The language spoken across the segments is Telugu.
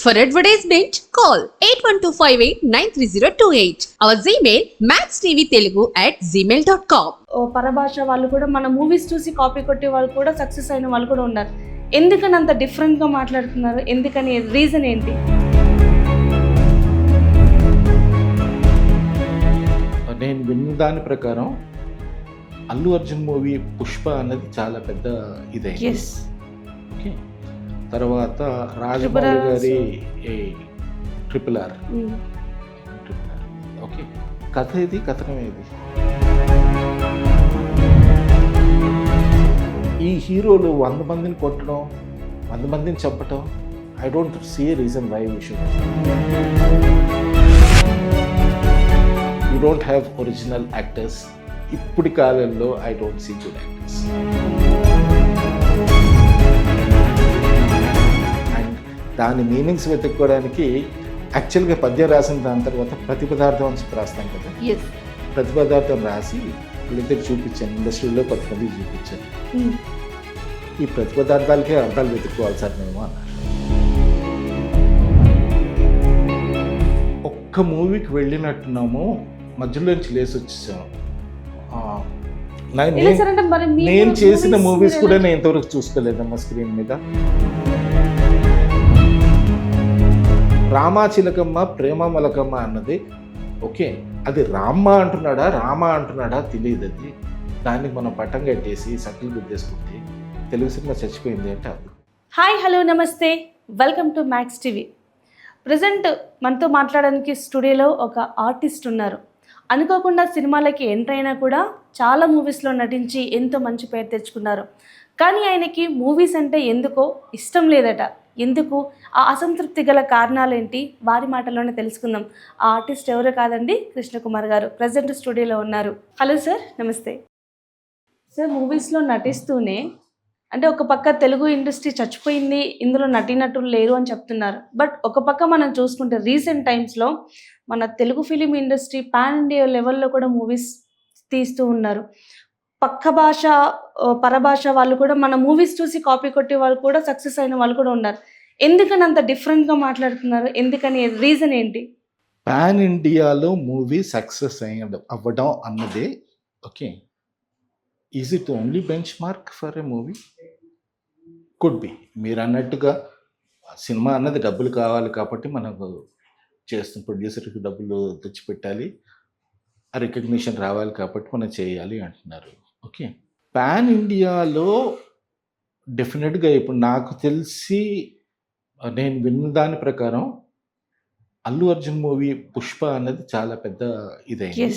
For advertisement, call 8125893028. Our Gmail maxtvtelugu@gmail.com. పరభాష వాళ్ళు కూడా మన మూవీస్ చూసి కాపీ కొట్టే వాళ్ళు కూడా సక్సెస్ అయిన వాళ్ళు కూడా ఉన్నారు. ఎందుకని అంత డిఫరెంట్గా మాట్లాడుతున్నారు? ఎందుకని రీజన్ ఏంటి? నేను విన్న దాని ప్రకారం అల్లు అర్జున్ మూవీ పుష్ప అన్నది చాలా పెద్ద ఇదైంది. ఓకే, తర్వాత రాజమౌళి గారి ట్రిపుల్ ఆర్. ఓకే, కథ ఇది, కథనం ఇది. ఈ హీరోలు 100 మందిని కొట్టడం, 100 మందిని చంపటం, I don't see a reason why we should. You don't have original actors. ఇప్పటి కాలంలో I don't see good actors. And దాని మీనింగ్స్ వెతుక్కోవడానికి యాక్చువల్గా పద్యం రాసిన దాని తర్వాత ప్రతిపదార్థం అని చెప్పి రాస్తాం కదా. ప్రతిపదార్థం రాసి వీళ్ళిద్దరు చూపించాను, ఇండస్ట్రీలో కొంతమంది చూపించాను. ఈ ప్రతిపదార్థాలకే అర్థాలు వెతుక్కోవాలి సార్ మేము అన్నారు. ఒక్క మూవీకి వెళ్ళినట్టున్నాము, మధ్యలోంచి లేసి వచ్చేసాము. నేను చేసిన మూవీస్ కూడా నేను ఇంతవరకు చూసుకోలేదమ్మా స్క్రీన్ మీద. రామాచిలకమ్మ ప్రేమ మలకమ్మ అన్నది ఓకే, అది రామ్మ అంటున్నాడా రామ అంటున్నాడా తెలియదు. అది దానికి మనం పట్టం కట్టేసి సక్కులు గుద్దేసుకుంటే తెలుగు సినిమా చచ్చిపోయింది అంటే అప్పుడు. హాయ్, హలో, నమస్తే, welcome to max TV. Present మనతో మాట్లాడడానికి స్టూడియోలో ఒక ఆర్టిస్ట్ ఉన్నారు. అనుకోకుండా సినిమాలకి ఎంటర్ అయినా కూడా చాలా మూవీస్లో నటించి ఎంతో మంచి పేరు తెచ్చుకున్నారు. కానీ ఆయనకి మూవీస్ అంటే ఎందుకో ఇష్టం లేదట. ఎందుకు? ఆ అసంతృప్తి గల కారణాలేంటి? వారి మాటల్లోనే తెలుసుకుందాం. ఆ ఆర్టిస్ట్ ఎవరో కాదండి, కృష్ణకుమార్ గారు ప్రజెంట్ స్టూడియోలో ఉన్నారు. హలో సార్, నమస్తే సార్. మూవీస్లో నటిస్తూనే అంటే ఒక పక్క తెలుగు ఇండస్ట్రీ చచ్చిపోయింది, ఇందులో నటీనటులు లేరు అని చెప్తున్నారు. బట్ ఒక పక్క మనం చూసుకుంటే రీసెంట్ టైమ్స్లో మన Telugu film industry pan India లెవెల్లో కూడా మూవీస్ తీస్తూ ఉన్నారు. పక్క భాష పరభాష వాళ్ళు కూడా మన మూవీస్ చూసి కాపీ కొట్టే వాళ్ళు కూడా సక్సెస్ అయిన వాళ్ళు కూడా ఉన్నారు. ఎందుకని అంత డిఫరెంట్గా మాట్లాడుతున్నారు? ఎందుకని రీజన్ ఏంటి? పాన్ ఇండియాలో మూవీ సక్సెస్ అవ్వడం అన్నదే okay, is it only bench mark for a movie? Could be. మీరు అన్నట్టుగా సినిమా అన్నది డబ్బులు కావాలి కాబట్టి మనకు చేస్తున్న ప్రొడ్యూసర్కి డబ్బులు తెచ్చిపెట్టాలి, ఆ రికగ్నిషన్ రావాలి కాబట్టి మనం చేయాలి అంటున్నారు. ఓకే, పాన్ ఇండియాలో డెఫినెట్గా ఇప్పుడు నాకు తెలిసి నేను విన్న దాని ప్రకారం అల్లు అర్జున్ మూవీ పుష్ప అన్నది చాలా పెద్ద ఇదైంది.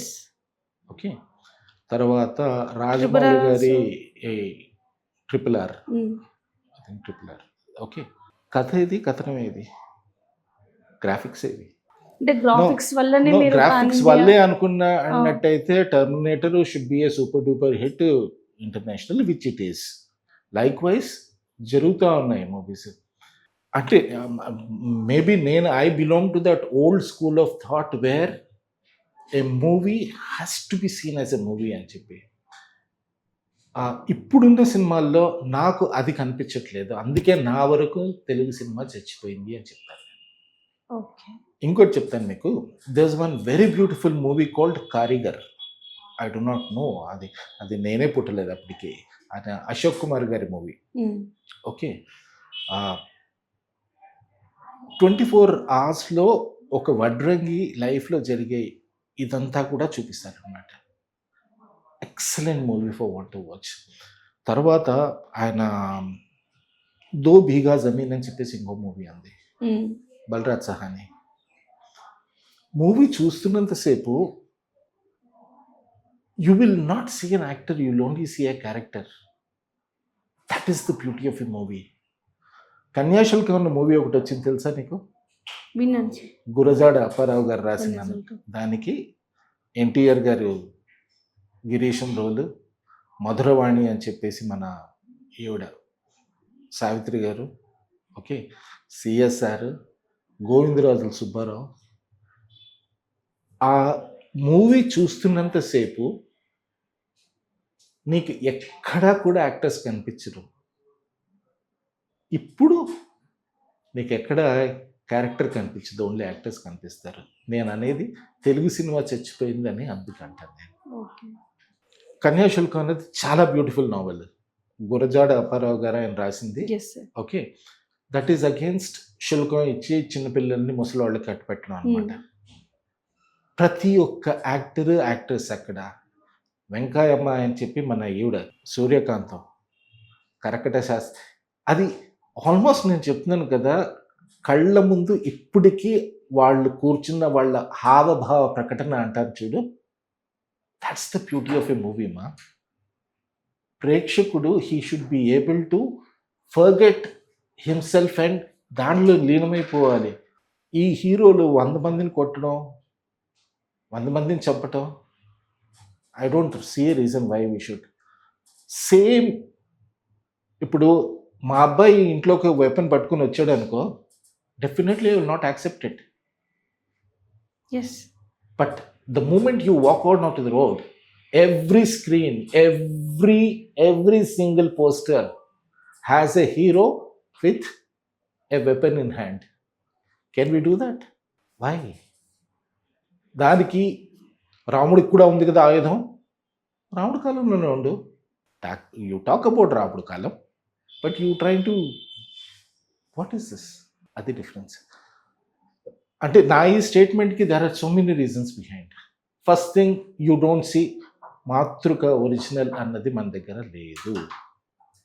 ఓకే, తర్వాత రాజమౌళి గారి ట్రిపుల్ ఆర్. ఓకే, కథ ఇది, కథనం ఇది, గ్రాఫిక్స్ ఇది. గ్రాఫిక్స్ వల్లే అనుకున్న అన్నట్టయితే Terminator should be a super duper hit international, which it is. Likewise జరుగుతూ ఉన్నాయి మూవీస్. అంటే maybe I belong to that old school of thought where a movie has to be seen as a movie అని చెప్పి. ఇప్పుడున్న సినిమాల్లో నాకు అది కనిపించట్లేదు. అందుకే నా వరకు తెలుగు సినిమా చచ్చిపోయింది అని చెప్తాను. ఇంకోటి చెప్తాను మీకు. There one very beautiful movie called Karigar. I do not know, అది నేనే పుట్టలేదు అప్పటికి. అది అశోక్ కుమార్ గారి మూవీ. ఓకే, 24 అవర్స్లో ఒక వడ్రంగి లైఫ్లో జరిగే ఇదంతా కూడా చూపిస్తారనమాట. Excellent movie for want to watch. తర్వాత ఆయన దో భీగా జమీన్ అని చెప్పేసి ఇంకో మూవీ ఉంది, బలరాజ్ సహాని. మూవీ చూస్తున్నంతసేపు you will not see an actor, you will only see a character. That is the beauty of a movie. Kanyasulkam అన్న మూవీ ఒకటి వచ్చింది, తెలుసా నీకు? గురజాడ అప్పారావు గారు రాసిన దానికి ఎన్టీఆర్ గారు గిరీశం రోలు, మధురవాణి అని చెప్పేసి మన ఈవిడ సావిత్రి గారు, ఓకే, సిఎస్ఆర్, గోవిందరాజుల సుబ్బారావు. ఆ మూవీ చూస్తున్నంతసేపు నీకు ఎక్కడా కూడా యాక్టర్స్ కనిపించరు. ఇప్పుడు నీకు ఎక్కడ క్యారెక్టర్ కనిపించదు, ఓన్లీ యాక్టర్స్ కనిపిస్తారు. నేను అనేది తెలుగు సినిమా చచ్చిపోయిందని అందుకంటాను నేను. ఓకే. కన్యాశుల్కం అనేది చాలా బ్యూటిఫుల్ నావెల్. గురజాడ అప్పారావు గారు ఆయన రాసింది. Yes sir. Okay, that is against శుల్కం ఇచ్చి చిన్నపిల్లల్ని ముసలివాళ్ళకి కట్టిపెట్టడం అనమాట. ప్రతి ఒక్క యాక్టర్స్ అక్కడ వెంకాయమ్మ అని చెప్పి మన ఈవిడ సూర్యకాంతం, కరకట శాస్త్రి, అది ఆల్మోస్ట్ నేను చెప్తున్నాను కదా, కళ్ళ ముందు ఇప్పటికీ వాళ్ళు కూర్చున్న వాళ్ళ హావభావ ప్రకటన అంటారు చూడు, that's the beauty of a movie మా. ప్రేక్షకుడు he should be able to forget himself and దానిలో లీనమైపోవాలి. ఈ హీరోలు 100 మందిని కొట్టడం, 100 మందిని చంపటం, I don't see a reason why we should. Same ఇప్పుడు మా అబ్బాయి ఇంట్లోకి వెపన్ పట్టుకుని వచ్చాడు అనుకో, definitely will not accept it. Yes. But the moment you walk out onto the road, every screen, every single poster has a hero with a weapon in hand. Can we do that? Why? దానికి రాముడికి కూడా ఉంది కదా ఆయుధం. రాముడి కాలంలోనే ఉండు. యూ టాక్ అబౌట్ రాముడి కాలం, but you trying to what is this? అది డిఫరెన్స్. అంటే నా ఈ స్టేట్మెంట్కి there are so many reasons behind. First thing, you don't see మాతృక ఒరిజినల్ అన్నది మన దగ్గర లేదు.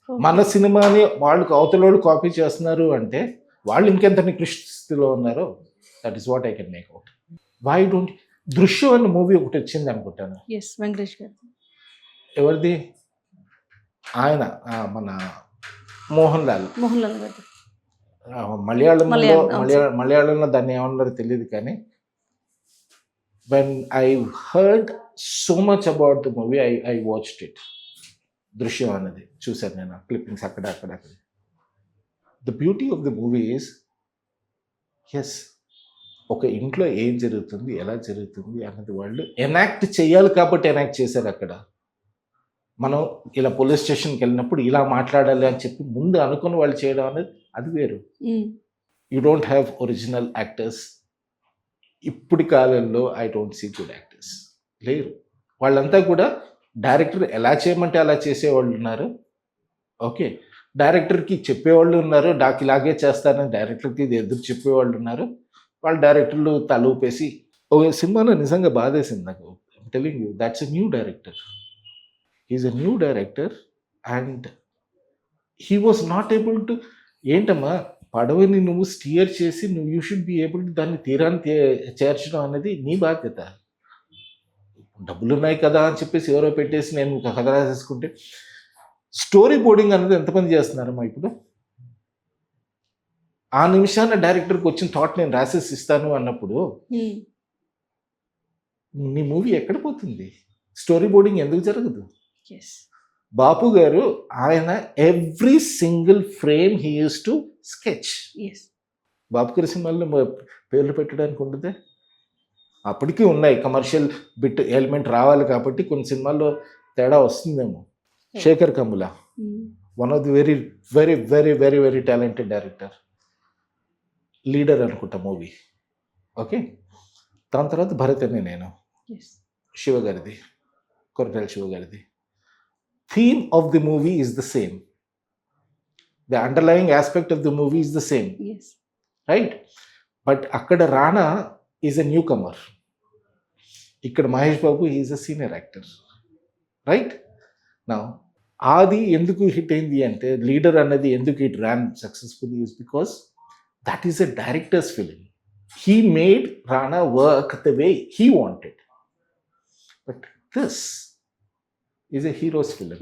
మన సినిమాని వాళ్ళకి అవతలోళ్ళు కాపీ చేస్తున్నారు అంటే వాళ్ళు ఇంకెంత నికృష్ట స్థితిలో ఉన్నారో, that is what I can make out. Why don't Drishyam అనే మూవీ ఒకటి వచ్చింది అనుకుంటాను. ఎస్, వెంకటేష్ గారు. ఎవరిది? ఆయన మన మోహన్ లాల్ గారు. మలయాళంలో దాన్ని ఏమన్నారో తెలియదు, కానీ when I heard so much about the movie I watched it. Drishyam అనేది చూశాను నేను, క్లిప్పింగ్స్ అక్కడ. The beauty of the movie is, yes, ఒక ఇంట్లో ఏం జరుగుతుంది, ఎలా జరుగుతుంది అన్నది వాళ్ళు ఎనాక్ట్ చేయాలి కాబట్టి ఎనాక్ట్ చేశారు. అక్కడ మనం ఇలా పోలీస్ స్టేషన్కి వెళ్ళినప్పుడు ఇలా మాట్లాడాలి అని చెప్పి ముందు అనుకుని వాళ్ళు చేయడం అనేది అది వేరు. You don't have original actors. ఇప్పటి కాలంలో I don't see good actors, లేరు. వాళ్ళంతా కూడా డైరెక్టర్ ఎలా చేయమంటే అలా చేసేవాళ్ళు ఉన్నారు. ఓకే, డైరెక్టర్కి చెప్పేవాళ్ళు ఉన్నారు, ఇలాగే చేస్తానని డైరెక్టర్కి ఎదురు చెప్పేవాళ్ళు ఉన్నారు. వాళ్ళ డైరెక్టర్లు తల ఊపేసి ఒక సినిమాలో నిజంగా బాధేసింది నాకు. Telling you, that's a new director. Is a new director and he was not able to. ఏంటమ్మా, పడవని నువ్వు స్టీయర్ చేసి you should be able to దాన్ని తీరాన్ని చేర్చడం అనేది నీ బాధ్యత. డబ్బులు ఉన్నాయి కదా అని చెప్పేసి ఎవరో పెట్టేసి నేను ఒక కథ రాసేసుకుంటే, స్టోరీ బోర్డింగ్ అనేది ఎంతమంది చేస్తున్నారమ్మా ఇప్పుడు? ఆ నిమిషాన డైరెక్టర్కి వచ్చిన థాట్ నేను రాసేసి ఇస్తాను అన్నప్పుడు నీ మూవీ ఎక్కడ పోతుంది? స్టోరీ బోర్డింగ్ ఎందుకు జరగదు? బాపు గారు ఆయన every single frame he use to sketch. Bapu గారి సినిమాల్లో పేర్లు పెట్టడానికి ఉండదే? అప్పటికీ ఉన్నాయి, కమర్షియల్ బిట్ ఎలిమెంట్ రావాలి కాబట్టి కొన్ని సినిమాల్లో తేడా వస్తుందేమో. Shekhar Kammula, one of the very very very very very talented director. Leader అనుకుంటా మూవీ. ఓకే, దాని తర్వాత భరత్ అనే నేను, శివ గారిది, కొరటాల శివ గారిది. Theme of the movie is the same, the underlying aspect of the movie is the same, right? But అక్కడ Rana is a newcomer, ఇక్కడ Mahesh Babu is a senior actor, right? నా ఆది ఎందుకు హిట్ అయింది అంటే, లీడర్ అన్నది ఎందుకు hit ran successful is because that is a director's film. He made Rana work the way he wanted. But this is a hero's film.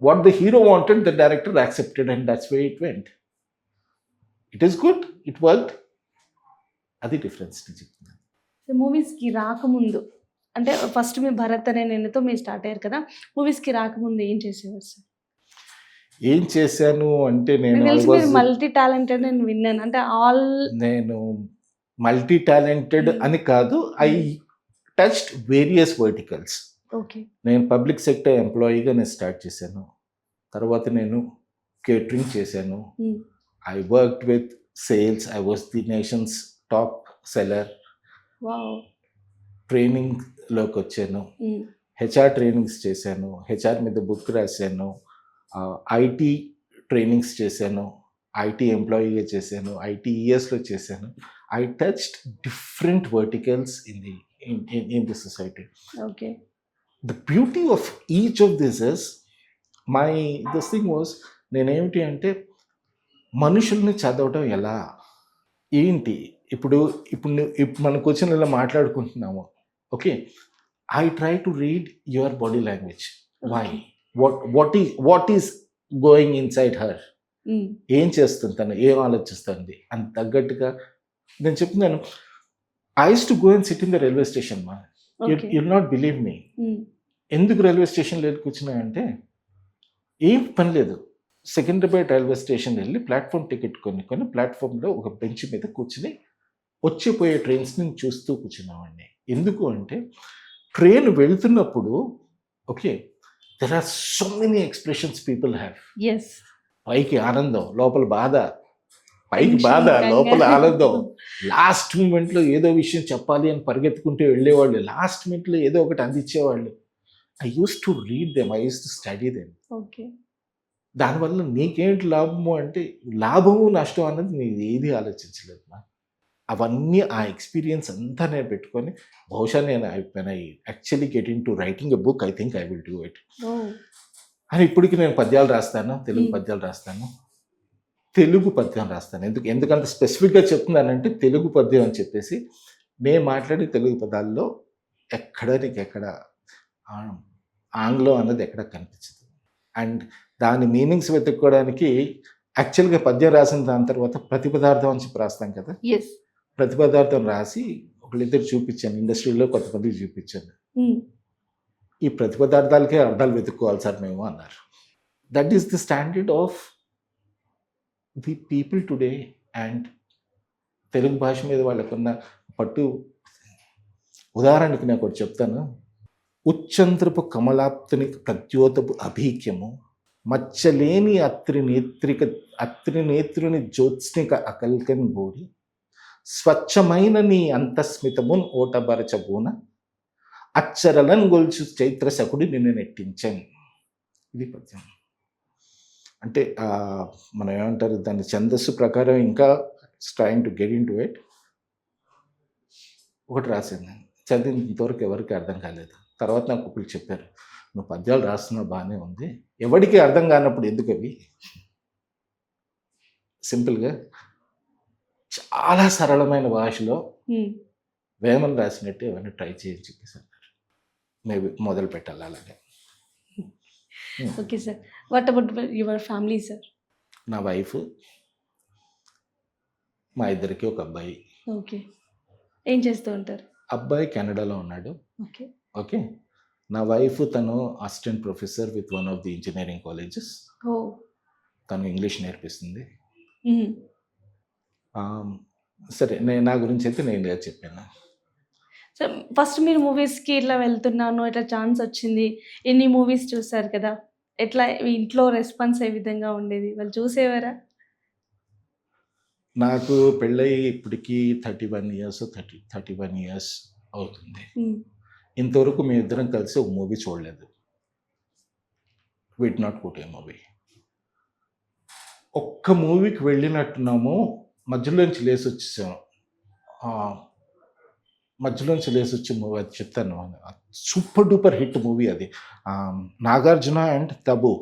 What the hero wanted, the director accepted, and that's where it went. It is good, it worked. Adi difference. మూవీస్కి రాకముందు అంటే ఫస్ట్ మీ భరత్ అనే నేనుతో మీరు స్టార్ట్ అయ్యారు కదా, మూవీస్కి రాకముందు ఏం చేసేవారు సార్? ఏం చేశాను అంటే, మల్టీ టాలెంటెడ్ నేను విన్నాను. అంటే నేను మల్టీ టాలెంటెడ్ అని కాదు, ఐ టచ్డ్ వేరియస్ వర్టికల్స్. నేను పబ్లిక్ సెక్టర్ ఎంప్లాయీగా నేను స్టార్ట్ చేశాను. తర్వాత నేను కేటరింగ్ చేశాను. I worked with sales. I was the nation's top seller. Wow. ట్రైనింగ్లోకి వచ్చాను. హ్మ్. హెచ్ఆర్ ట్రైనింగ్స్ చేశాను. హెచ్ఆర్ మీద బుక్ రాశాను. ఐటీ ట్రైనింగ్స్ చేశాను. ఐటీ ఎంప్లాయీగా చేశాను. ఐటీఈఎస్లో చేశాను. I touched different verticals in the society. Okay. The beauty of each of this is this thing was, నేనేమిటి అంటే మనుషుల్ని చదవటం ఎలా, ఏంటి, ఇప్పుడు మన క్వశ్చన్ ఇలా మాట్లాడుకుంటున్నాము. Okay, I try to read your body language. Why, what is going inside her, hmm. ఏం చేస్తుంది తను, ఏం ఆలోచిస్తుంది అని తగ్గట్టుగా నేను చెప్తున్నాను. I use to go and sit in the railway station. మా okay. You'll not believe me. Hmm. ఎందుకు రైల్వే స్టేషన్లో వెళ్ళి కూర్చున్నాయంటే ఏం పని లేదు. సికింద్రాబాద్ రైల్వే స్టేషన్ వెళ్ళి ప్లాట్ఫామ్ టికెట్ కొని ప్లాట్ఫామ్లో ఒక బెంచ్ మీద కూర్చుని వచ్చిపోయే ట్రైన్స్ని చూస్తూ కూర్చున్నామండి. ఎందుకు అంటే ట్రైన్ వెళ్తున్నప్పుడు okay, there are so many expressions people have. Yes. పైకి ఆనందం, లోపల బాధ, పైకి టెన్షన్, బాధ, లోపల కంగారు. ఆనందం. లాస్ట్ మూమెంట్లో ఏదో విషయం చెప్పాలి అని పరిగెత్తుకుంటూ వెళ్ళేవాళ్ళు. లాస్ట్ మినిట్లో ఏదో ఒకటి అందించేవాళ్ళు. I use to read them, I use to study them. Okay. దానివల్ల నీకేంటి లాభము అంటే లాభము నష్టం అన్నది నేను ఏది ఆలోచించలేదు. అవన్నీ ఆ ఎక్స్పీరియన్స్ అంతా నేను పెట్టుకొని బహుశా నేను I actually get in to writing a book, I think I will do it oh! అని. ఇప్పటికి నేను పద్యాలు రాస్తాను, తెలుగు Hmm. పద్యాలు రాస్తాను, తెలుగు పద్యం రాస్తాను. ఎందుకంత స్పెసిఫిక్గా చెప్తున్నానంటే తెలుగు పద్యం అని చెప్పేసి నేను మాట్లాడే తెలుగు పదాల్లో నీకెక్కడ ఆంగ్లం అన్నది ఎక్కడ కనిపించదు. అండ్ దాని మీనింగ్స్ వెతుక్కోవడానికి యాక్చువల్గా పద్యం రాసిన దాని తర్వాత ప్రతిపదార్థం అని చెప్పి రాస్తాం కదా, యెస్. ప్రతిపదార్థం రాసి ఒకళ్ళిద్దరు చూపించాను, ఇండస్ట్రీలో కొంతమందికి చూపించాను. హ్మ్. ఈ ప్రతిపదార్థాలకే అర్థాలు వెతుక్కోవాలి సార్ మేము అన్నారు. That is the standard of the people today. And Telugu భాష మీద వాళ్ళకున్న పట్టు. ఉదాహరణకి నేను ఒకటి చెప్తాను. ఉచ్చంద్రపు కమలాప్తుని ప్రద్యోతపు అభీక్యము, మచ్చలేని అత్రి నేత్రుని జ్యోత్స్నిక అకల్కన్ బోడి, స్వచ్ఛమైన నీ అంతస్మితమున్ ఓటబరచబూన, అచ్చరలను గొల్చు చైత్రశకుడి నిన్ను నెట్టించాను. ఇది పద్యం. అంటే మనం ఏమంటారు దాని ఛందస్సు ప్రకారం ఇంకా trying to get in to it. ఒకటి రాసింది, చదివిన ఇంతవరకు ఎవరికి అర్థం కాలేదు. తర్వాత నాకు ఒకళ్ళు చెప్పారు, నువ్వు పద్యాలు రాస్తున్నావు బాగానే ఉంది, ఎవరికి అర్థం కానప్పుడు ఎందుకు అవి, సింపుల్గా చాలా సరళమైన భాషలో హ్మ్. వేమన రాసినట్టు ఏమైనా ట్రై చేయని చెప్పేసి అన్నారు. మేబీ మొదలు పెట్టాలి అలాగే. Okay sir. What about your family sir? నా వైఫ్, మా ఇద్దరికి ఒక అబ్బాయి. ఓకే. ఏం చేస్తూ ఉంటారు? అబ్బాయి కెనడాలో ఉన్నాడు. ఓకే. ఓకే, నా వైఫ్ తను assistant professor with one of the engineering colleges. Oh! తను ఇంగ్లీష్ నేర్పిస్తుంది. హ్మ్. సరే, నా గురించి అయితే నేను ఇలా చెప్పాను. సార్ ఫస్ట్ మీరు మూవీస్‌కి ఇట్లా వెళ్తున్నాను, ఇట్లా ఛాన్స్ వచ్చింది. ఇన్ని మూవీస్ చూసారు కదా! ఎట్లా మీ ఇంట్లో రెస్పాన్స్ ఏ విధంగా ఉండేది? వాళ్ళు చూసేవారా? నాకు పెళ్ళయి ఇప్పటికీ 31 ఇయర్స్ అవుతుంది. హ్మ్. ఇంతవరకు మేమిద్దరం కలిసి ఒక మూవీ చూడలేదు. విడ్ నాట్ పుట్ ఏ మూవీ. ఒక్క మూవీకి వెళ్ళినట్టున్నాము, మధ్యలోంచి లేచి వచ్చేసాము. మధ్యలోంచి లేచి వచ్చే మూవీ అది చెప్తాను. సూపర్ డూపర్ హిట్ మూవీ అది. నాగార్జున అండ్ తబు,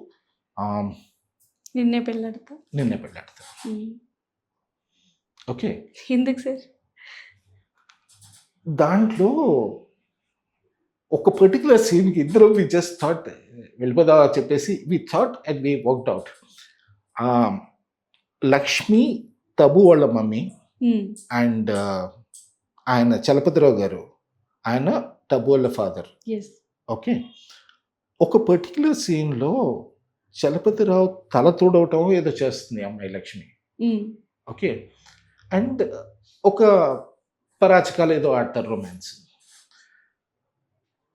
నిన్నే పెళ్ళాడతా? నిన్నే పెళ్ళాడతా. హ్మ్. ఓకే, ఎందుకు సార్? దాంట్లో ఒక పర్టికులర్ సీన్కి ఇద్దరం వి జస్ట్ థాట్ వెళ్ళిపోదా చెప్పేసి we thought and we worked out. Lakshmi Tabu వాళ్ళ మమ్మీ హ్మ్. అండ్ ఆయన చలపతిరావు గారు, ఆయన టబు వాళ్ళ ఫాదర్. యెస్. ఓకే, ఒక పర్టికులర్ సీన్లో చలపతిరావు తల తోడవటం ఏదో చేస్తుంది అమ్మాయి లక్ష్మి. హ్మ్. ఓకే, అండ్ ఒక పరాచకాలు ఏదో ఆడతారు, romance.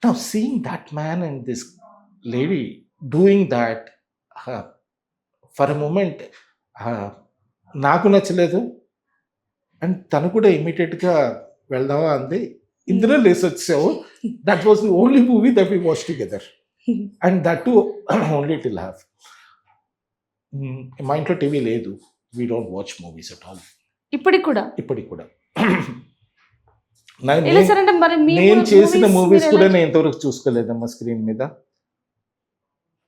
Now seeing that man and this lady doing that, for a moment నాకు నచ్చలేదు, అండ్ తను కూడా ఇమీడియట్గా వెళ్దామా అంది. ఇద్దరు లేసి వచ్చాము. That was the only movie that we watch together and that too only till have. మా ఇంట్లో టీవీ లేదు. We don't watch movies at all. ఇప్పటికి కూడా ఇప్పటికి కూడా ఎలా సార్? అంటే మరి మీ నేను చేసిన మూవీస్ మీరు కూడా ఎలా- నేను ఇంతవరకు చూసుకోలేదమ్మా స్క్రీన్ మీద.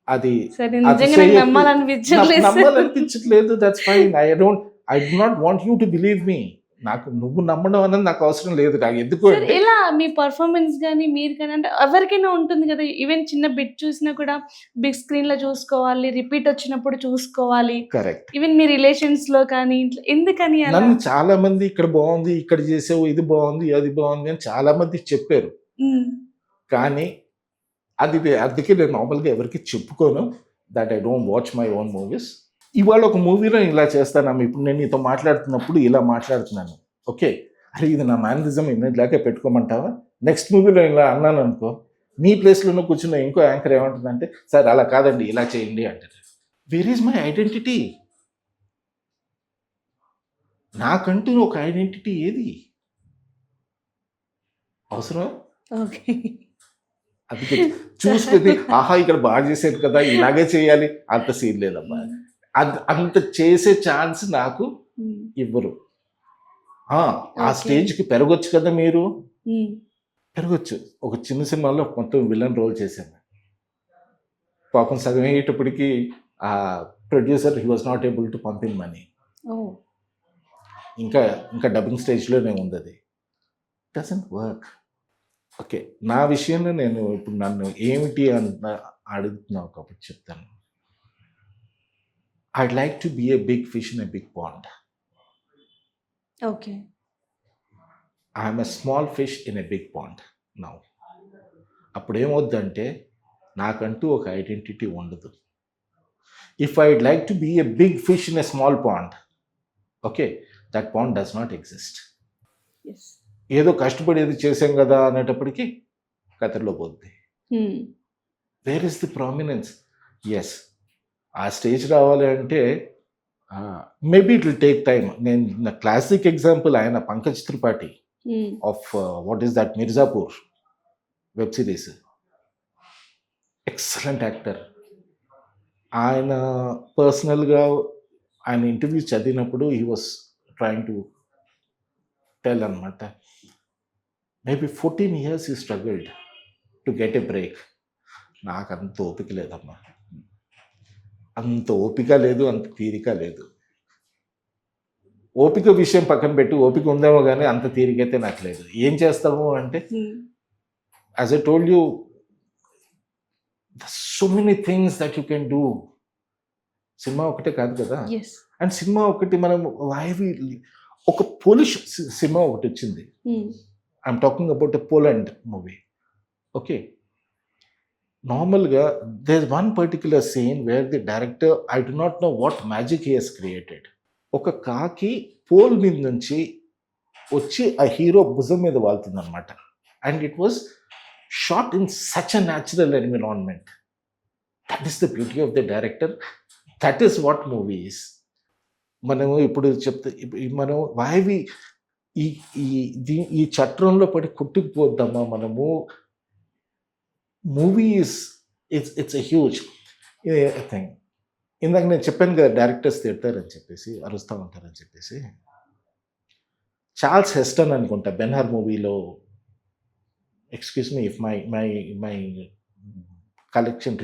అది సరే, అది నిజంగా నాకు చేయకు- నమ్మాలనిపించట్లేదు సార్. నమ్మాలనిపించట్లేదు. That's fine. I do not want you to believe me. నాకు నువ్వు నమ్మడం అనేది నాకు అవసరం లేదు. నాకు ఎందుకు సార్, అంటే ఎలా మీ పర్ఫార్మెన్స్ కానీ మీరు కానీ అంటే ఎవరికైనా ఉంటుంది కదా, ఈవెన్ చిన్న బిట్ చూసినా కూడా బిగ్ స్క్రీన్ లో చూసుకోవాలి, రిపీట్ వచ్చినప్పుడు చూసుకోవాలి. కరెక్ట్. ఈవెన్ మీ రిలేషన్స్ లో కానీ ఇట్లా ఎందుకని అలా? నన్ను చాలా మంది ఇక్కడ బాగుంది, ఇక్కడ చేసావు, ఇది బాగుంది, అది బాగుంది అని చాలా మంది చెప్పారు. ఉమ్, కానీ అందుకే నేను నార్మల్గా ఎవరికి చెప్పుకోను that I don't watch my own movies. ఇవాళ ఒక మూవీలో ఇలా చేస్తానమ్మా. ఇప్పుడు నేను నీతో మాట్లాడుతున్నప్పుడు ఇలా మాట్లాడుతున్నాను. ఓకే, అరే ఇది నా మేనరిజం, ఇలాగే పెట్టుకోమంటావా? నెక్స్ట్ మూవీలో ఇలా అన్నాను అనుకో, నీ ప్లేస్లోనూ కూర్చున్న ఇంకో యాంకర్ ఏమంటుందంటే, సార్ అలా కాదండి ఇలా చేయండి అంటారు. Where is my identity? నాకంటూ ఒక ఐడెంటిటీ ఏది అవసరం? ఓకే. అందుకే చూసుకుని ఆహా ఇక్కడ బాగా చేసేది కదా ఇలాగే చేయాలి అంత సీన్ లేదమ్మా. అంత చేసే ఛాన్స్ నాకు ఉమ్, ఇవ్వరు. ఆ Okay. స్టేజ్కి పెరగొచ్చు కదా మీరు, ఉమ్, పెరగొచ్చు. ఒక చిన్న సినిమాలో మొత్తం విలన్ రోల్ చేశాను. పాపం సగం అయ్యేటప్పటికి ఆ producer he was not able to pump in money. ఓ, ఇంకా ఇంకా డబ్బింగ్ స్టేజ్లోనే ఉంది. అది డజంట్ వర్క్. ఓకే, నా విషయంలో నేను ఇప్పుడు నన్ను ఏమిటి అన్న అడుగుతున్నావు కాబట్టి చెప్తాను. I'd like to be a big fish in a big pond. Okay. I'm a small fish in a big pond now. అప్పుడు ఏమవుద్దంటే నాకంటూ ఒక ఐడెంటిటీ ఉండదు. If I'd like to be a big fish in a small pond, okay, that pond does not exist. Yes. ఏదో కష్టపడేది చేసాం కదా అనేటప్పటికీ కథలో పోద్ది. Um, where is the prominence? Yes, ఆ స్టేజ్ రావాలి అంటే maybe it will take time. నేను నా క్లాసిక్ ఎగ్జాంపుల్ ఆయన Pankaj Tripathi um, of what is that Mirzapur web series. Excellent actor. ఆయన పర్సనల్గా ఆయన ఇంటర్వ్యూ చదివినప్పుడు he was trying to tell అనమాట, maybe 14 years he struggled to get a break. నాకు అంత ఓపిక లేదమ్మా. అంత ఓపిక లేదు, అంత తీరిక లేదు. ఓపిక విషయం పక్కన పెట్టి, ఓపిక ఉందేమో కానీ అంత తీరికైతే నాకు లేదు. ఏం చేస్తాము అంటే, um, as I told you, so many things that you can do. Cinema ఒకటే కాదు కదా. ఎస్. అండ్ సినిమా ఒకటి మనం ఒక పోలిష్ సినిమా ఒకటి వచ్చింది. Um, I'm talking about a Poland movie. Okay, నార్మల్గా there one particular scene where the director, I do not know what magic he has created. ఒక కాకి పోల్ మీద నుంచి వచ్చి ఆ హీరో భుజం మీద వాళ్తుంది అనమాట. And it was shot in such a natural environment. That is the beauty of the director. That is what movie is. మనము ఇప్పుడు చెప్తే మనం వాయివి ఈ చట్రంలో పడి కొట్టుకుపోద్దామా మనము. Movie it's a huge thing. ఇందాక నేను చెప్పాను కదా డైరెక్టర్స్ తిడతారని చెప్పేసి, అరుస్తూ ఉంటారని చెప్పేసి. చార్ల్స్ హెస్టన్ అనుకుంటా బెన్హర్ మూవీలో, excuse me if my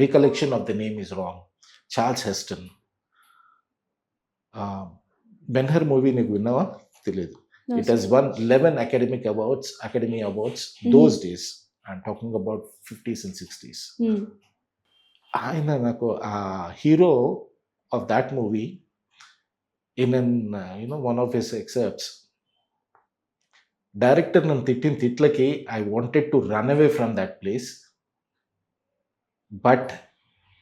recollection of the name is wrong, Charles Heston. Ben Hur movie నీకు విన్నావా? తెలియదు. no, It sir. has won 11 Academy Awards those days. I'm talking about 50s and 60s. ఉమ్, ఆయన నాకు ఆ hero of that movie in an one of his excerpts, director నన్ను తిట్టిన తిట్లకి I wanted to run away from that place, but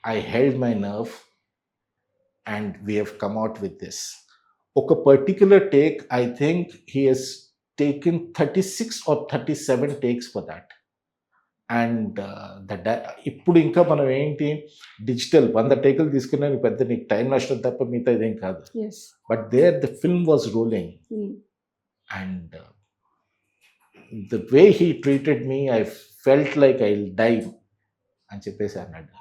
I held my nerve and we have come out with this. ఒక particular take, I think he has taken 36 or 37 takes for that. And ఇప్పుడు ఇంకా మనం ఏంటి, డిజిటల్ 100 టేకులు తీసుకున్నా పెద్ద నీకు టైం నష్టం తప్ప మిగతా ఇదేం కాదు. Yes. But there the film was rolling. Um, and the way he treated me I felt like I will die అని చెప్పేసి అన్నాడు.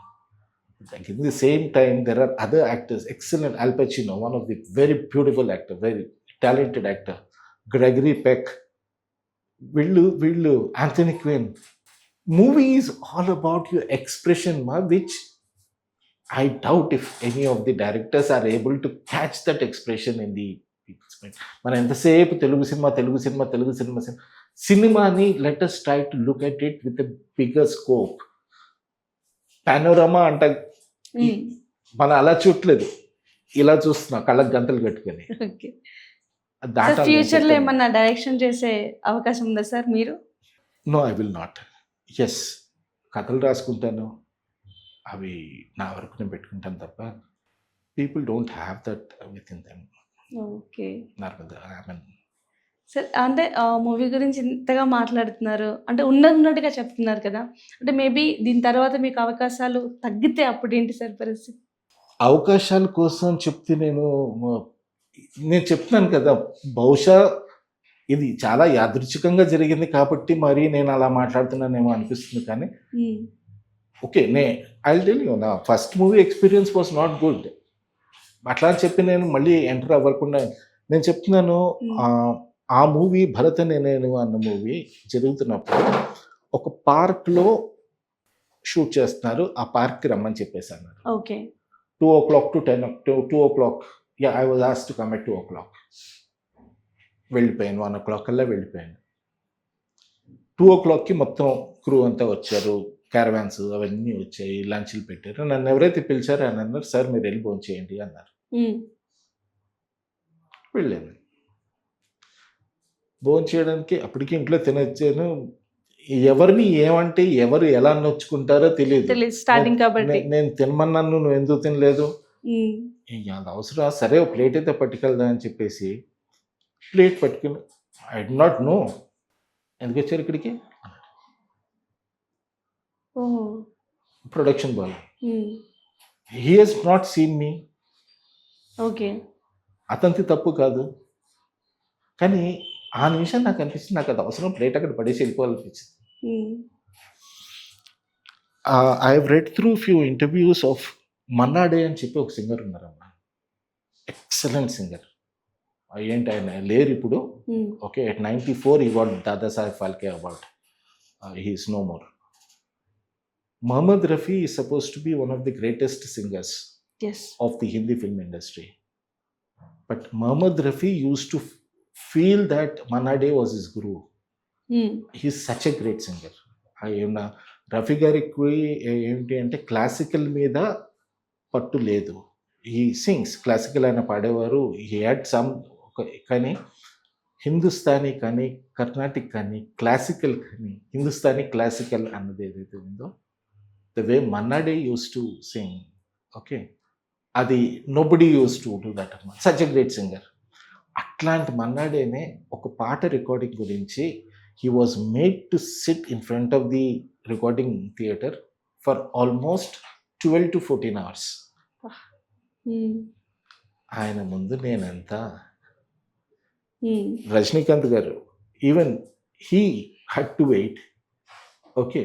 Like in the same time, there are other actors, excellent. Al Pacino, one of the very beautiful actor, very talented actor. Gregory Peck, Villu, Anthony Quinn. Movie is all about your expression, which I doubt if any of the directors are able to catch that expression in the people's mind. మన ఎంతసేపు తెలుగు సినిమాని let us try to look at it with a bigger scope. పానోరమా అంట మనం అలా చూడలేదు, ఇలా చూస్తున్నా కళ్ళకు గంతలు కట్టుకొని. ఫ్యూచర్ లో ఏమన్నా డైరెక్షన్ చేసే అవకాశం ఉందా సార్ మీరు? No, I will not. Yes, కథలు రాసుకుంటాను, అవి నా వరకు నేను పెట్టుకుంటాను తప్ప people don't have that with in them. Okay normal. Sir, అంటే మూవీ గురించి ఇంతగా మాట్లాడుతున్నారు, అంటే ఉన్నట్టుగా చెప్తున్నారు కదా, అంటే మేబీ దీని తర్వాత మీకు అవకాశాలు తగ్గితే అప్పుడు ఏంటి సార్ పరిస్థితి? అవకాశాల కోసం చెప్తే నేను చెప్తున్నాను కదా, బహుశా ఇది చాలా యాదృచ్ఛికంగా జరిగింది కాబట్టి మరి నేను అలా మాట్లాడుతున్నానేమో అనిపిస్తుంది. కానీ ఓకే, ఐ టెల్ యూ, నా first movie experience was not good. అట్లా అని చెప్పి నేను మళ్ళీ ఎంటర్ అవ్వకుండా నేను చెప్తున్నాను. ఆ మూవీ భరత్ అనే నేను అన్న మూవీ జరుగుతున్నప్పుడు ఒక పార్క్లో షూట్ చేస్తున్నారు, ఆ పార్క్కి రమ్మని చెప్పేసి అన్నారు. Okay, 2 o'clock to 2 o'clock. Yeah, I was asked to come at 2 o'clock. వెళ్ళిపోయాను, 1 o'clock కల్లా వెళ్ళిపోయాను. 2 o'clockకి మొత్తం క్రూ అంతా వచ్చారు, క్యారవాన్స్ అవన్నీ వచ్చాయి, లంచ్లు పెట్టారు. నన్ను ఎవరైతే పిలిచారో అని అన్నారు, సార్ మీరు వెళ్ళి భోజనం చేయండి అన్నారు. వెళ్ళాను భోజనం చేయడానికి. అప్పటికి ఇంట్లో తినొచ్చాను. ఎవరిని ఏమంటే ఎవరు ఎలా నొచ్చుకుంటారో తెలియదు. స్టార్టింగ్ కాబట్టి నేను తినమన్నాను, నువ్వు ఎందుకు తినలేదు, అది అవసరం, సరే ఒక ప్లేట్ అయితే పట్టుకెళ్దా అని చెప్పేసి ప్లేట్ పట్టుకుని, ఐ డి నాట్ నో ఎందుకు వచ్చారు ఇక్కడికి. Production boy, he he's not seen me. Okay, అతనికి తప్పు కాదు, కానీ ఆ నిమిషం నాకు అనిపిస్తుంది, నాకు అది అవసరం, ప్లేట్ అక్కడ పడేసి వెళ్ళిపోవాలనిపించింది. I have read through few interviews of Manna Dey అని చెప్పి ఒక సింగర్ ఉన్నారమ్మా, ఎక్సలెంట్ సింగర్. ఏంటి ఆయన లేరు ఇప్పుడు. Okay, at 94 he got Dadasaheb Phalke award. He is no more. Mohammad Rafi is supposed to be one of the greatest singers of the Hindi film industry. But Mohammad Rafi used to feel that Manade was his guru. He is such a great singer. Rafi గారికి ఏంటి అంటే క్లాసికల్ మీద పట్టు లేదు. హీ సింగ్స్, క్లాసికల్ ఆయన పాడేవారు, హీ హ్యాడ్ సమ్, కానీ హిందుస్థానీ కానీ కర్ణాటిక్ కానీ క్లాసికల్ కానీ హిందుస్థానీ క్లాసికల్ అన్నది ఏదైతే ఉందో, the way Manna Dey used to sing, okay, అది nobody used to do that అన్నమాట. Such a great singer. అట్లాంటి మన్నాడేనే ఒక పాట రికార్డింగ్ గురించి he was made to sit in front of the recording theater for almost 12 to 14 hours. ఆయన ముందు నేనంతా, Rajinikanth garu even he had to wait. Okay,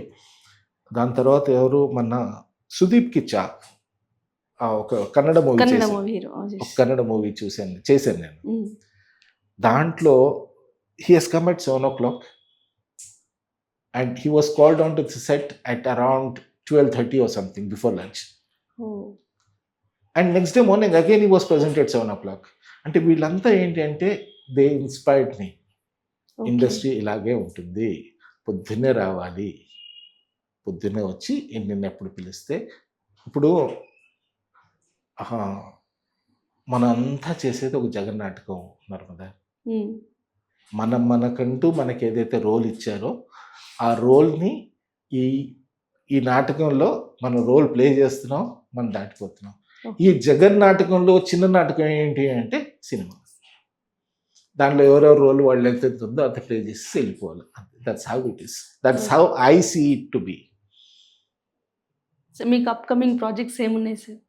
దాని తర్వాత ఎవరు, మన సుదీప్ కిచ్చా ఒక కన్నడ మూవీ చేశాను నేను. దాంట్లో he has come at 7 o'clock and he was called on to the set at around 12:30 or something before lunch. And next day morning again he was present at 7 o'clock. అంటే వీళ్ళంతా ఏంటి అంటే దే ఇన్స్పైర్డ్ మీ. ఇండస్ట్రీ ఇలాగే ఉంటుంది, పొద్దున్నే రావాలి, పొద్దున్నే వచ్చి నిన్ను ఎప్పుడు పిలిస్తే. ఇప్పుడు మనంతా చేసేది ఒక జగన్నాటకం ఉన్నారు కదా, మనకంటూ మనకి ఏదైతే రోల్ ఇచ్చారో ఆ రోల్ని ఈ నాటకంలో మనం రోల్ ప్లే చేస్తున్నాం, మనం దాటిపోతున్నాం. ఈ జగన్ నాటకంలో చిన్న నాటకం ఏంటి అంటే సినిమా. దాంట్లో ఎవరెవరు రోల్ వాళ్ళు ఎంత ఉందో అంత ప్లే చేసి వెళ్ళిపోవాలి. That's how it is, that's how I see it to be. మీకు అప్కమింగ్ ప్రాజెక్ట్స్ ఏమున్నాయి సార్?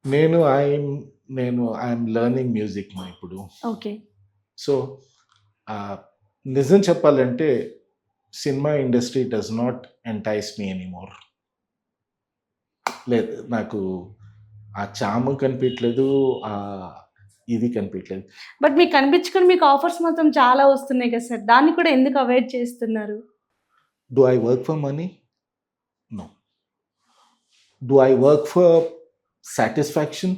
నేను నేను ఐఎమ్ లెర్నింగ్ మ్యూజిక్ మా ఇప్పుడు. ఓకే. సో నిజం చెప్పాలంటే cinema industry does not entice me anymore. లేదు, నాకు ఆ చాము కనిపించలేదు, ఇది కనిపించలేదు. బట్ మీకు కనిపించుకొని మీకు ఆఫర్స్ మాత్రం చాలా వస్తున్నాయి కదా సార్, దాన్ని కూడా ఎందుకు అవాయిడ్ చేస్తున్నారు? Do I work for money? No. Do I work for satisfaction?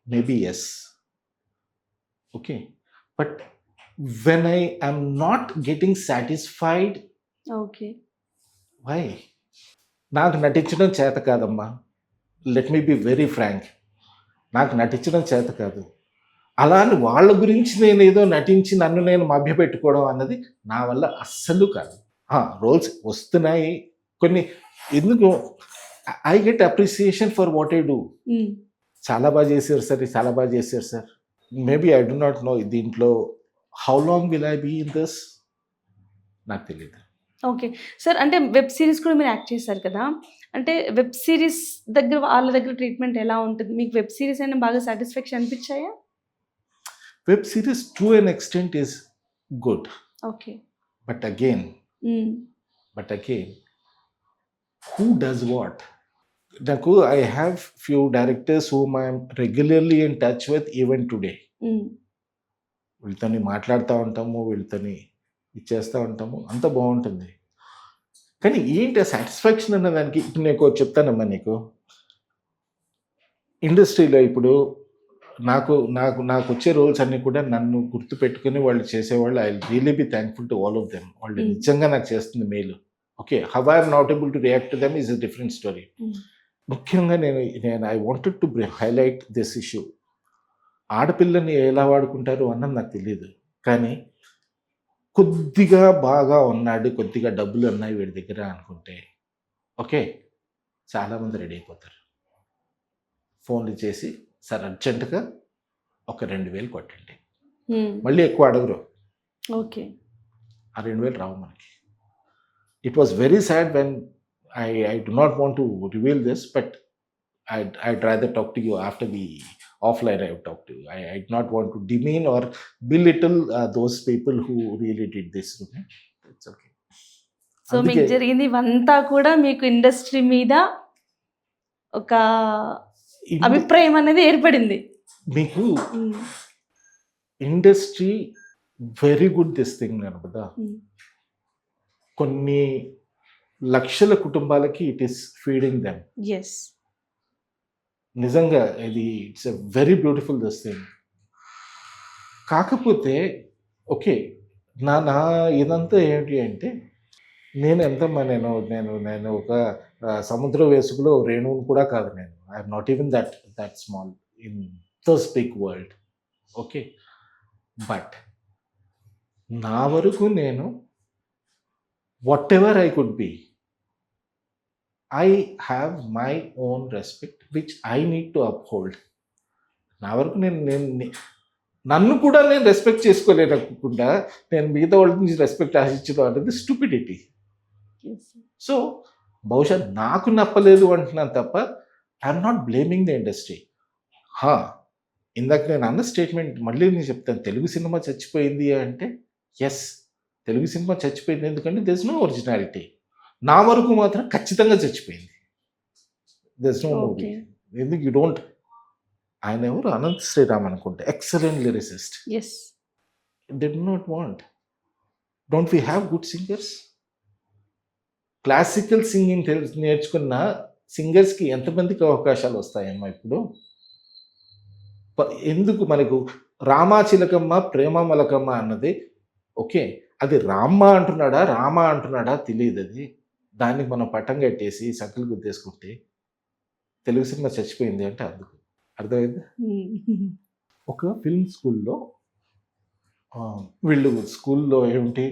Maybe yes. Okay, but when I am not getting satisfied, okay. Why? నాకు నటించడం చేత కాదమ్మా. Let me be very frank, నాకు నటించడం చేత కాదు. అలా అని వాళ్ళ గురించి నేను ఏదో నటించి నన్ను నేను మభ్యపెట్టుకోవడం అన్నది నా వల్ల అస్సలు కాదు. రోల్స్ వస్తున్నాయి కొన్ని, ఎందుకు I get appreciation for what I do. చాలా బాగా చేశారు సార్, చాలా బాగా చేశారు sir. Maybe I do not know దీంట్లో how long will I be in this, నాకు తెలియదు. ఓకే సార్, అంటే వెబ్ సిరీస్ కూడా మీరు యాక్ట్ చేశారు కదా, అంటే వెబ్ సిరీస్ దగ్గర వాళ్ళ దగ్గర ట్రీట్మెంట్ ఎలా ఉంటుంది? మీకు వెబ్ సిరీస్ అయినా బాగా సాటిస్ఫాక్షన్ అనిపించాయా? Web series to an extent is good, okay. But again who does what? నాకు I have few directors whom I'm regularly in touch with even today. వీళ్ళతోని మాట్లాడుతూ ఉంటాము, వీళ్ళతోని ఇచ్చేస్తూ ఉంటాము, అంత బాగుంటుంది. కానీ ఏంటి సాటిస్ఫాక్షన్ అన్న దానికి, ఇప్పుడు నేను చెప్తానమ్మా నీకు, ఇండస్ట్రీలో ఇప్పుడు నాకు నాకు నాకు వచ్చే రోల్స్ అన్నీ కూడా నన్ను గుర్తు పెట్టుకుని వాళ్ళు చేసేవాళ్ళు. I really be thankful to all of them. వాళ్ళు నిజంగా నాకు చేస్తుంది మేలు. Okay, how I'm not able to react to them is a different story. ముఖ్యంగా నేను I wanted to highlight this issue. ఆడపిల్లని ఎలా వాడుకుంటారు అన్నది నాకు తెలియదు, కానీ కొద్దిగా బాగా ఉన్నాడు, కొద్దిగా డబ్బులు ఉన్నాయి వీడి దగ్గర అనుకుంటే ఓకే, చాలామంది రెడీ అయిపోతారు. ఫోన్లు చేసి సార్ అర్జెంటుగా ఒక 2,000 కొట్టండి, మళ్ళీ ఎక్కువ అడగరు. ఓకే, ఆ 2,000 రావు మనకి. It was very sad when I do not want to reveal this, but I'd rather talk to you after the offline. I have talked to you. I do not want to demean or belittle those people who really did this to me. It's okay. So మీకు జరిగింది ఇవంతా కూడా మీకు ఇండస్ట్రీ మీద ఒక అభిప్రాయం అనేది ఏర్పడింది. మీకు industry very good this thing కదా, కొన్ని లక్షల కుటుంబాలకి it is feeding them. Yes, నిజంగా ఇది it's a very beautiful this thing. కాకపోతే ఓకే, నా ఇదంతా ఏంటి అంటే, నేను ఎంతమ్మా, నేను ఒక సముద్ర వేసుకులో రేణువును కూడా కాదు. నేను I'm not even that small in this big world. Okay, but నా వరకు నేను whatever I could be, I have my own respect which I need to uphold. నా వరకు నన్ను కూడా నేను రెస్పెక్ట్ చేసుకోలేకుండా నేను మిగతా వాళ్ళ నుంచి రెస్పెక్ట్ ఆశించడం అనేది స్టూపిడిటీ. సో బహుశా నాకు నప్పలేదు అంటున్నాను తప్ప I'm not blaming the industry. ఇందాక నేను అన్న స్టేట్మెంట్ మళ్ళీ నేను చెప్తాను, తెలుగు సినిమా చచ్చిపోయింది అంటే ఎస్, తెలుగు సినిమా చచ్చిపోయింది. ఎందుకంటే దెర్ ఇస్ నో ఒరిజినాలిటీ. నా వరకు మాత్రం ఖచ్చితంగా చచ్చిపోయింది. There is no movie. ఎందుకు యూ డోంట్, ఆయన ఎవరు, అనంత్ శ్రీరామ్ అనుకుంటే, excellent lyricist. They do not want. Don't we have good singers? Classical singing నేర్చుకున్న సింగర్స్కి ఎంతమందికి అవకాశాలు వస్తాయమ్మా ఇప్పుడు? ఎందుకు మనకు రామాచిలకమ్మ ప్రేమమలకమ్మ అన్నది ఓకే, అది రామ్మ అంటున్నాడా రామ అంటున్నాడా తెలియదు. అది దానికి మనం పట్టం కట్టేసి సంకలు గుద్దేసుకుంటే తెలుగు సినిమా చచ్చిపోయింది అంటే అందుకు అర్థమైంది. ఒక ఫిల్మ్ స్కూల్లో వీళ్ళు స్కూల్లో ఏమిటి,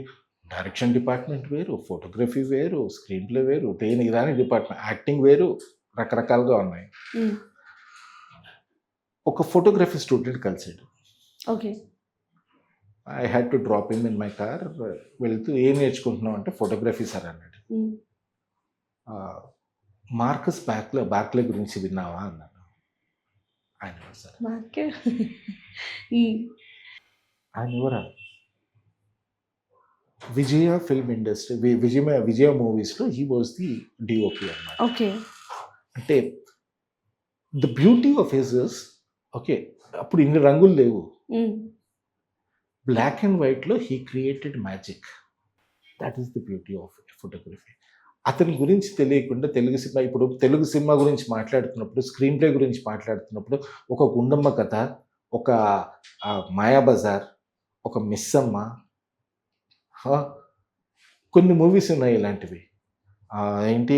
డైరెక్షన్ డిపార్ట్మెంట్ వేరు, ఫోటోగ్రఫీ వేరు, స్క్రీన్ ప్లే వేరు, దేనికి దాని డిపార్ట్మెంట్, యాక్టింగ్ వేరు, రకరకాలుగా ఉన్నాయి. ఒక ఫోటోగ్రఫీ స్టూడెంట్ కలిసాడు. Okay, I had to drop him in my car. వెళ్తూ ఏం నేర్చుకుంటున్నావు అంటే ఫోటోగ్రఫీ సార్ అన్నాడు. మార్కస్ బ్యాక్లే గురించి విన్నావా అన్నాడు. ఆయన ఎవరు సార్? నాకే ఆయన ఎవరా? విజయ ఫిల్మ్ ఇండస్ట్రీ, విజయ మూవీస్లో హీ వాజ్ ది డిఓపి అన్నమాట. ఓకే. అంటే the beauty of his is, okay, అప్పుడు ఇన్ని రంగులు లేవు, బ్లాక్ అండ్ వైట్లో he created magic. That is the beauty of photography. అతని గురించి తెలియకుండా తెలుగు సినిమా, ఇప్పుడు తెలుగు సినిమా గురించి మాట్లాడుతున్నప్పుడు, స్క్రీన్ ప్లే గురించి మాట్లాడుతున్నప్పుడు ఒక గుండమ్మ కథ, ఒక మాయాబజార్, ఒక మిస్సమ్మ, కొన్ని మూవీస్ ఉన్నాయి ఇలాంటివి. ఏంటి,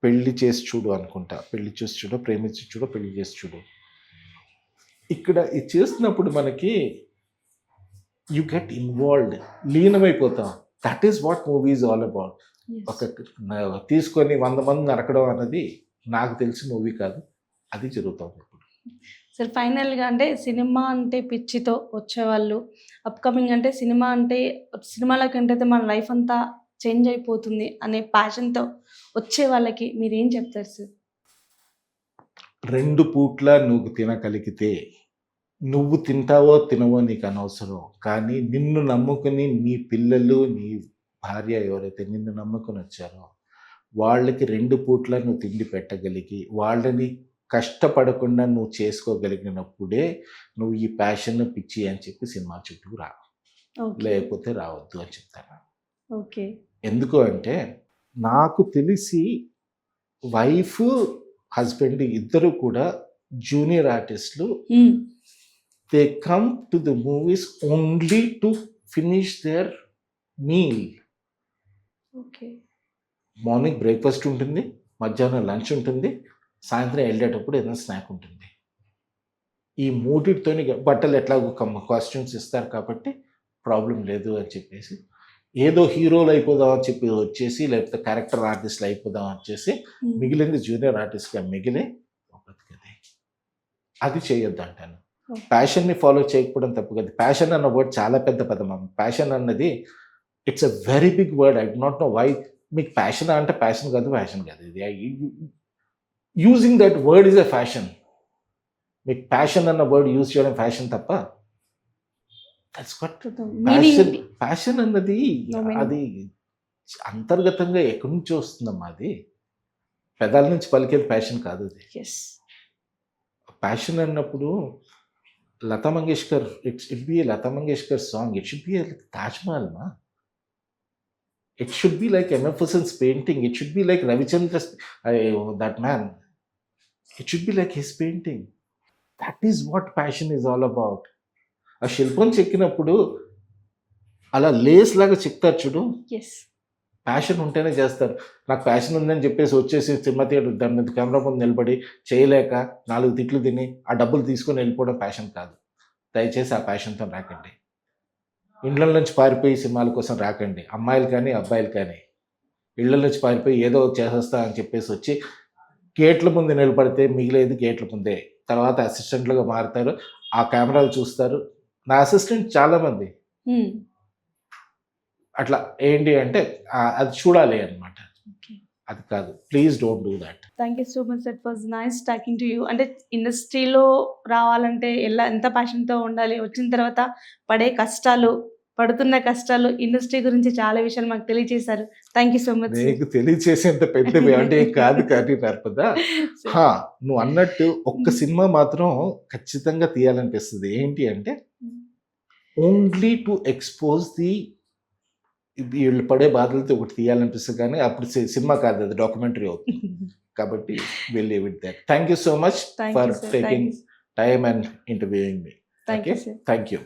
పెళ్లి చేసి చూడు అనుకుంటా, పెళ్లి చేసి చూడు, ప్రేమించి చూడు, పెళ్లి చేసి చూడు. ఇక్కడ ఇది చేస్తున్నప్పుడు మనకి యు గెట్ ఇన్వాల్వ్డ్, లీనమైపోతాం. That is what movie is all about. ఒక తీసుకొని 100 మంది నరకడం అన్నది నాకు తెలిసి మూవీ కాదు, అది జరుగుతుంది ఇప్పుడు. సార్ ఫైనల్గా అంటే సినిమా అంటే పిచ్చితో వచ్చేవాళ్ళు, అప్కమింగ్ అంటే సినిమాలోకి అంటే మన లైఫ్ అంతా చేంజ్ అయిపోతుంది అనే ప్యాషన్తో వచ్చే వాళ్ళకి మీరు ఏం చెప్తారు సార్? 2 పూట్ల నువ్వు తినగలిగితే, నువ్వు తింటావో తినవో నీకు అనవసరం, కానీ నిన్ను నమ్ముకుని నీ పిల్లలు, నీ భార్య ఎవరైతే నిన్ను నమ్ముకుని వచ్చారో వాళ్ళకి 2 పూట్ల నువ్వు తిండి పెట్టగలిగి, వాళ్ళని కష్టపడకుండా నువ్వు చేసుకోగలిగినప్పుడే నువ్వు ఈ ప్యాషన్ పిచ్చి అని చెప్పి సినిమా చుట్టూ రా, లేకపోతే రావద్దు అని చెప్తాను. ఓకే. ఎందుకు అంటే నాకు తెలిసి వైఫ్ హస్బెండ్ ఇద్దరు కూడా జూనియర్ ఆర్టిస్టులు. They come to the movies only to finish their meal. Okay. Morning breakfast ఉంటుంది, మధ్యాహ్నం లంచ్ ఉంటుంది, సాయంత్రం వెళ్ళేటప్పుడు ఏదైనా స్నాక్ ఉంటుంది. ఈ మూడిటితోని బట్టలు ఎట్లాగో కాస్ట్యూమ్స్ ఇస్తారు కాబట్టి ప్రాబ్లం లేదు అని చెప్పేసి, ఏదో హీరోలు అయిపోదాం అని చెప్పి వచ్చేసి, లేకపోతే క్యారెక్టర్ ఆర్టిస్టులు అయిపోదాం వచ్చేసి మిగిలింది జూనియర్ ఆర్టిస్ట్గా మిగిలి బతికది. అది చేయొద్దు అంటాను. ప్యాషన్ని ఫాలో చేయకపోవడం తప్పు కదా. ప్యాషన్ అన్న వర్డ్ చాలా పెద్ద పదం. ప్యాషన్ అన్నది it's a very big word. I do not know why. మీకు ప్యాషన్ అంటే ప్యాషన్ కాదు, ఫ్యాషన్ కాదు. ఇది using that word is a fashion. మీకు ప్యాషన్ అన్న వర్డ్ యూజ్ చేయడం ఫ్యాషన్ తప్ప, దట్స్ వాట్ ప్యాషన్ అన్నది. అది అంతర్గతంగా ఎక్కడి నుంచి వస్తుందమ్మా, అది పెదాల నుంచి పలికేది ప్యాషన్ కాదు. అది ప్యాషన్ అన్నప్పుడు Lata Mangeshkar, it be Lata Mangeshkar song, it should be Taj Mahal మా. It should be like M.F. Husain's painting. It should be like Ravichandra's, that man. It should be like his painting. That is what passion is all about. ఆ శిల్పం చెక్కినప్పుడు అలా లేస్ లాగా చెక్తారు చూడు. ప్యాషన్ ఉంటేనే చేస్తారు. నాకు ప్యాషన్ ఉందని చెప్పేసి వచ్చేసి సినిమా థియేటర్ దాని మీద కెమెరా ముందు నిలబడి చేయలేక 4 తిట్లు తిని ఆ డబ్బులు తీసుకొని వెళ్ళిపోవడం ప్యాషన్ కాదు. దయచేసి ఆ ప్యాషన్తో రాకండి. ఇళ్ళ నుంచి పారిపోయి సినిమాల కోసం రాకండి. అమ్మాయిలు కానీ అబ్బాయిలు కానీ ఇళ్ళ నుంచి పారిపోయి ఏదో చేసేస్తా అని చెప్పేసి వచ్చి గేట్ల ముందు నిలబడితే మిగిలేది గేట్ల ముందే. తర్వాత అసిస్టెంట్లుగా మారుతారు, ఆ కెమెరాలు చూస్తారు. నా అసిస్టెంట్ చాలామంది అట్లా ఏంటి అంటే అది చూడాలి అనమాట. అది కాదు, please don't do that. Thank you so much. That was nice talking to you. అంటే ఇండస్ట్రీలో రావాలంటే ఎంత ప్యాషన్తో ఉండాలి, వచ్చిన తర్వాత పడుతున్న కష్టాలు, ఇండస్ట్రీ గురించి చాలా విషయాలు మాకు తెలియజేశారు. Thank you so much. నీకు తెలియజేసేంత పెద్దవి అంటే కాదు కానీ నర్పదా, నువ్వు అన్నట్టు ఒక్క సినిమా మాత్రం ఖచ్చితంగా తీయాలనిపిస్తుంది. ఏంటి అంటే ఓన్లీ టు ఎక్స్పోజ్ ది వీళ్ళు పడే బాధలతో ఒకటి తీయాలనిపిస్తుంది, కానీ అప్పుడు సినిమా కాదు, అది డాక్యుమెంటరీ అవుతుంది. కాబట్టి will leave it there. Thank you so much for taking time and interviewing me. Thank you. Thank you.